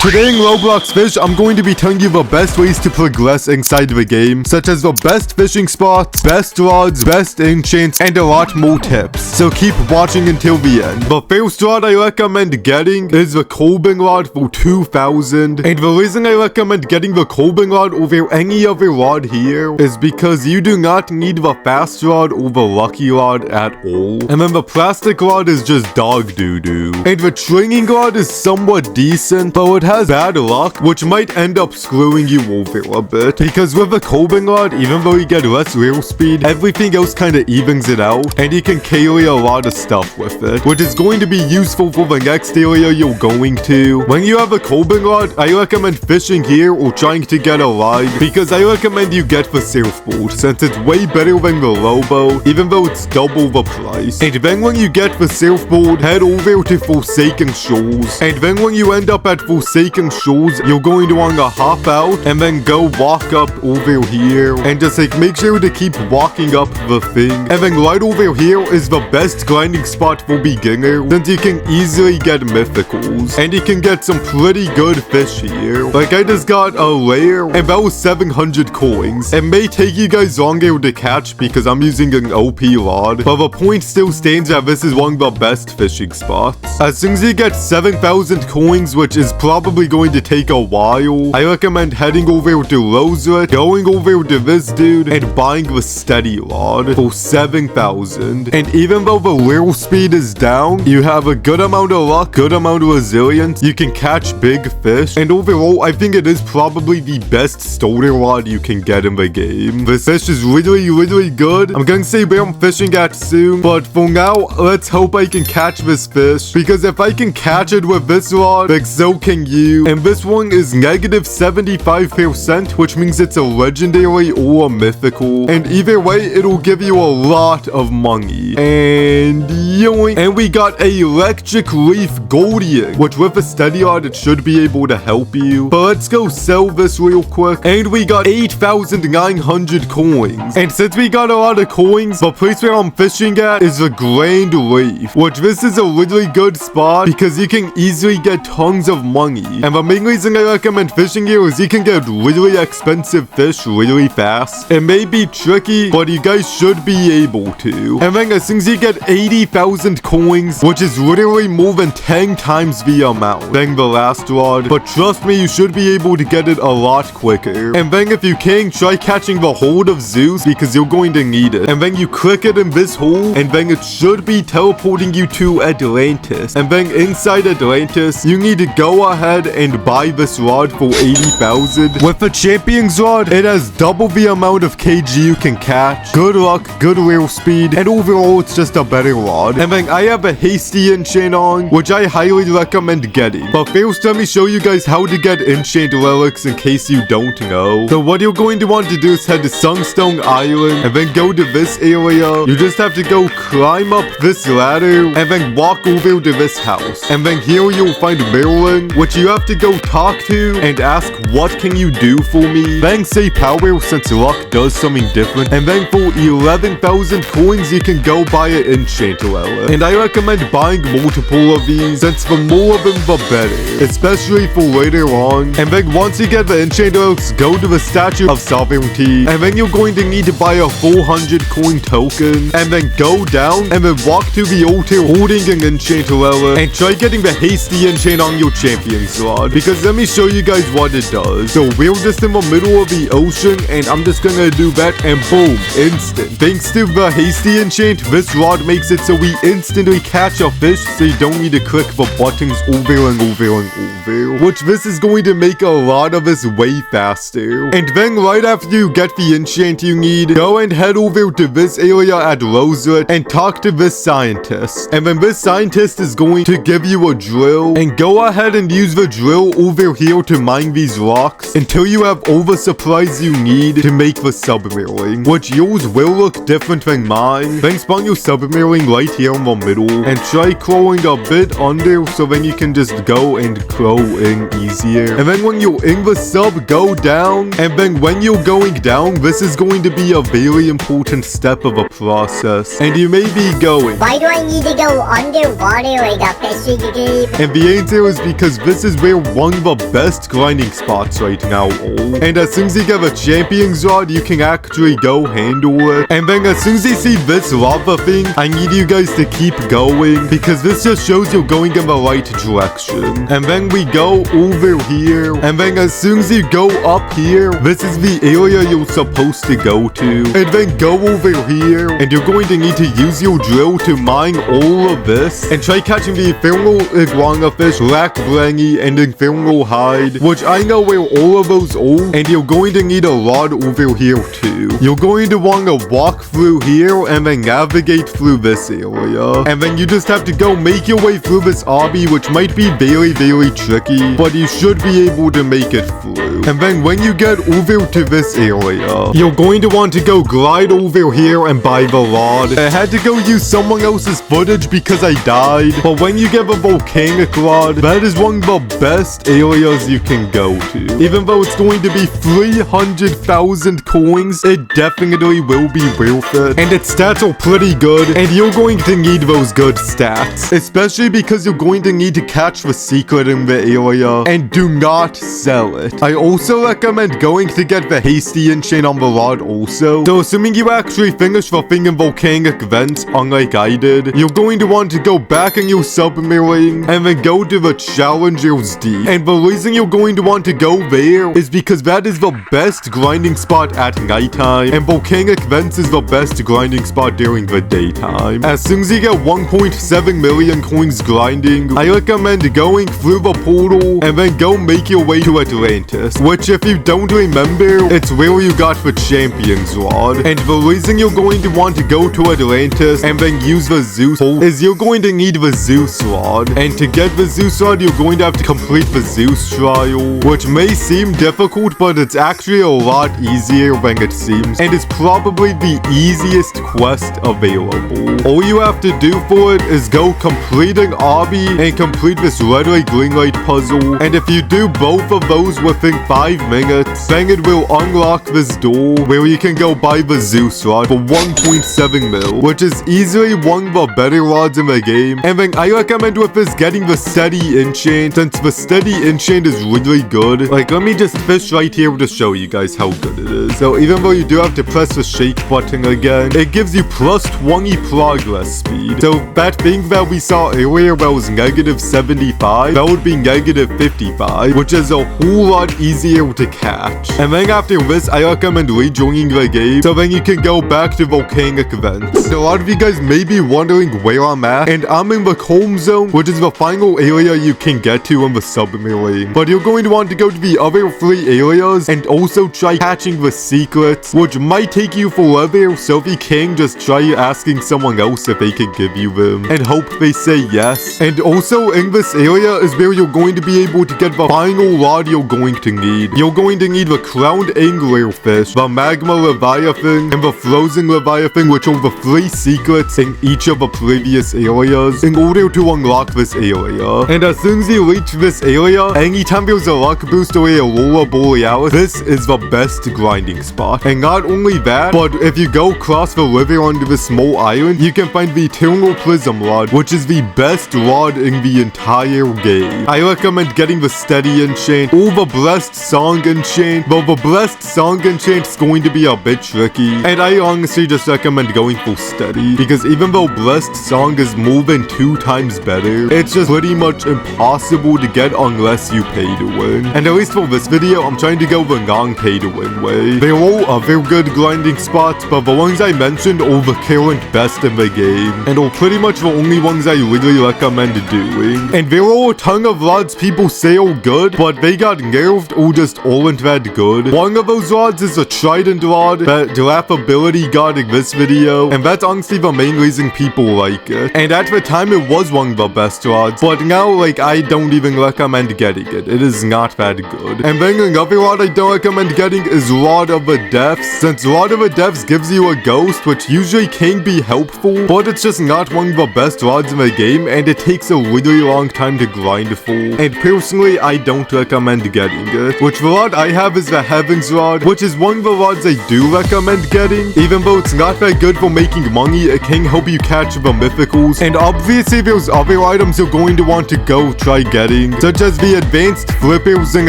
Today in Roblox Fish, I'm going to be telling you the best ways to progress inside the game, such as the best fishing spots, best rods, best enchants, and a lot more tips. So keep watching until the end. The first rod I recommend getting is the Colbin rod for 2,000. And the reason I recommend getting the Colbin rod over any other rod here is because you do not need the fast rod or the lucky rod at all. And then the plastic rod is just dog doo-doo. And the training rod is somewhat decent, but it has bad luck, which might end up screwing you over a bit. Because with the Colbin rod, even though you get less real speed, everything else kind of evens it out, and you can carry a lot of stuff with it, which is going to be useful for the next area you're going to. When you have a Colbin rod, I recommend fishing here or trying to get a ride, because I recommend you get the surfboard, since it's way better than the Robo, even though it's double the price. And then when you get the surfboard, head over to Forsaken Shores, and then when you end up at Forsaken Shores, you're going to want to hop out and then go walk up over here and just like make sure to keep walking up the thing. And then right over here is the best grinding spot for beginners, since you can easily get mythicals and you can get some pretty good fish here. Like I just got a rare and that was 700 coins. It may take you guys longer to catch because I'm using an OP rod, but the point still stands that this is one of the best fishing spots. As soon as you get 7,000 coins, which is probably going to take a while, I recommend heading over to Roseret, going over to this dude, and buying the steady rod for 7,000. And even though the real speed is down, you have a good amount of luck, good amount of resilience, you can catch big fish, and overall, I think it is probably the best starter rod you can get in the game. This fish is really good. I'm gonna say where I'm fishing at soon, but for now, let's hope I can catch this fish, because if I can catch it with this rod, like so can you. And this one is negative 75%, which means it's a legendary or a mythical. And either way, it'll give you a lot of money. And yoink. And we got a electric leaf Goldian, which with a steady rod, it should be able to help you. But let's go sell this real quick. And we got 8,900 coins. And since we got a lot of coins, the place where I'm fishing at is the Grand Reef, which this is a really good spot because you can easily get tons of money. And the main reason I recommend fishing here is you can get really expensive fish really fast. It may be tricky, but you guys should be able to. And then as soon as you get 80,000 coins, which is literally more than 10 times the amount than the last rod, but trust me, you should be able to get it a lot quicker. And then if you can, try catching the hold of Zeus because you're going to need it. And then you click it in this hole, and then it should be teleporting you to Atlantis. And then inside Atlantis, you need to go ahead and buy this rod for 80,000. With the champion's rod, it has double the amount of kg you can catch, good luck, good real speed, and overall it's just a better rod. And then I have a hasty enchant on, which I highly recommend getting. But first, let me show you guys how to get enchant relics in case you don't know. So what you're going to want to do is head to Sunstone Island and then go to this area. You just have to go climb up this ladder and then walk over to this house. And then here you'll find Merlin, which you have to go talk to and ask, what can you do for me? Then say power since luck does something different. And then for 11,000 coins, you can go buy an enchant relic. And I recommend buying multiple of these since the more of them the better, especially for later on. And then once you get the enchant relics, go to the Statue of Sovereignty. And then you're going to need to buy a 400 coin token. And then go down and then walk to the altar holding an enchant relic. And try getting the hasty enchant on your champion's rod. Because let me show you guys what it does. So we're just in the middle of the ocean and I'm just gonna do that and boom, instant. Thanks to the hasty enchant, this rod makes it so we instantly catch a fish so you don't need to click the buttons over and over and over. Which this is going to make a lot of us way faster. And then right after you get the enchant you need, go and head over to this area at Roseret and talk to this scientist. And then this scientist is going to give you a drill and go ahead and use the drill over here to mine these rocks until you have all the supplies you need to make the submarine, which yours will look different than mine. Then spawn your submarine right here in the middle and try crawling a bit under so then you can just go and crawl in easier. And then when you're in the sub, go down, and then when you're going down, this is going to be a very important step of a process. And you may be going, why do I need to go underwater like a fish in the game? And the answer is because this is is where one of the best grinding spots right now are. And as soon as you get a champion's rod, you can actually go handle it. And then as soon as you see this lava thing, I need you guys to keep going, because this just shows you're going in the right direction. And then we go over here, and then as soon as you go up here, this is the area you're supposed to go to. And then go over here, and you're going to need to use your drill to mine all of this, and try catching the infernal iguana fish, black blangy, and infernal hide, which I know where all of those are. And you're going to need a rod over here too. You're going to want to walk through here, and then navigate through this area. And then you just have to go make your way through this obby, which might be very, very tricky, but you should be able to make it through. And then when you get over to this area, you're going to want to go glide over here and buy the rod. I had to go use someone else's footage because I died, but when you get the volcanic rod, that is one of the best areas you can go to. Even though it's going to be 300,000 coins, it definitely will be worth it. And its stats are pretty good, and you're going to need those good stats, especially because you're going to need to catch the secret in the area, and do not sell it. I also recommend going to get the hasty enchant on the rod also. So assuming you actually finish the thing in volcanic vents, unlike I did, you're going to want to go back in your submarine, and then go to the Challenger's Deep. And the reason you're going to want to go there is because that is the best grinding spot at nighttime, and volcanic vents is the best grinding spot during the daytime. As soon as you get 1.7 million coins grinding, I recommend going through the portal, and then go make your way to Atlantis, which if you don't remember, it's where you got the champion's rod. And the reason you're going to want to go to Atlantis and then use the Zeus hole is you're going to need the Zeus rod. And to get the Zeus rod, you're going to have to complete the Zeus trial, which may seem difficult, but it's actually a lot easier than it seems, and it's probably the easiest quest available. All you have to do for it is go complete an obby and complete this red light green light puzzle, and if you do both of those within 5 minutes, then it will unlock this door where you can go buy the Zeus rod for 1.7 mil, which is easily one of the better rods in the game. And then I recommend with this getting the steady enchant, since the steady enchant is really good. Like, let me just fish right here to show you guys how good it is. So even though you do have to press the shake button again, it gives you plus 20 progress speed. So that thing that we saw earlier that was negative 75, that would be negative 55, which is a whole lot easier to catch. And then after this, I recommend rejoining the game, so then you can go back to volcanic vents. A lot of you guys may be wondering where I'm at, and I'm in the calm zone, which is the final area you can get to in the submarine. But you're going to want to go to the other 3 areas and also try catching the secrets, which might take you forever, so if you can, just try asking someone else if they can give you them, and hope they say yes. And also in this area is where you're going to be able to get the final rod you're going to need. You're going to need the crowned anglerfish, the magma leviathan, and the frozen leviathan, which are the 3 secrets in each of the previous areas, in order to unlock this area. And as soon as you reach this area, anytime there's a luck boost or a aurora borealis, this is the best grinding spot. And not only that, but if you go across the river onto the small island, you can find the eternal prism rod, which is the best rod in the entire game. I recommend getting the steady enchant or the blessed song enchant, though the blessed song enchant is going to be a bit tricky, and I honestly just recommend going for steady, because even though blessed song is more than 2 times better, it's just pretty much impossible to get unless you pay to win. And at least for this video, I'm trying to go the non-pay to win way. There are other good grinding spots, but the ones I mentioned are the current best in the game, and are pretty much the only ones I really recommend doing. And there are a ton of rods people say are good, but they got nerfed or just aren't that good. One of those rods is a trident rod that Giraffe ability got in this video, and that's honestly the main reason people like it. And at the time it was one of the best rods, but now like I don't even recommend getting it. It is not that good. And then another rod I don't recommend getting is Rod of the Depths, since Rod of the Depths gives you a ghost, which usually can be helpful, but it's just not one of the best rods in the game, and it takes a really long time to grind for. And personally, I don't recommend getting it. Which the rod I have is the Heavens rod, which is one of the rods I do recommend getting. Even though it's not that good for making money, it can help you catch the mythicals. And obviously there's other items you're going to want to go try getting, doing, such as the advanced flippers in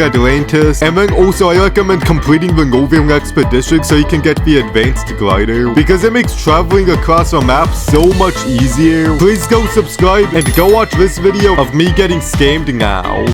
Atlantis, and then also I recommend completing the Northern Expedition so you can get the advanced glider, because it makes traveling across a map so much easier. Please go subscribe and go watch this video of me getting scammed now.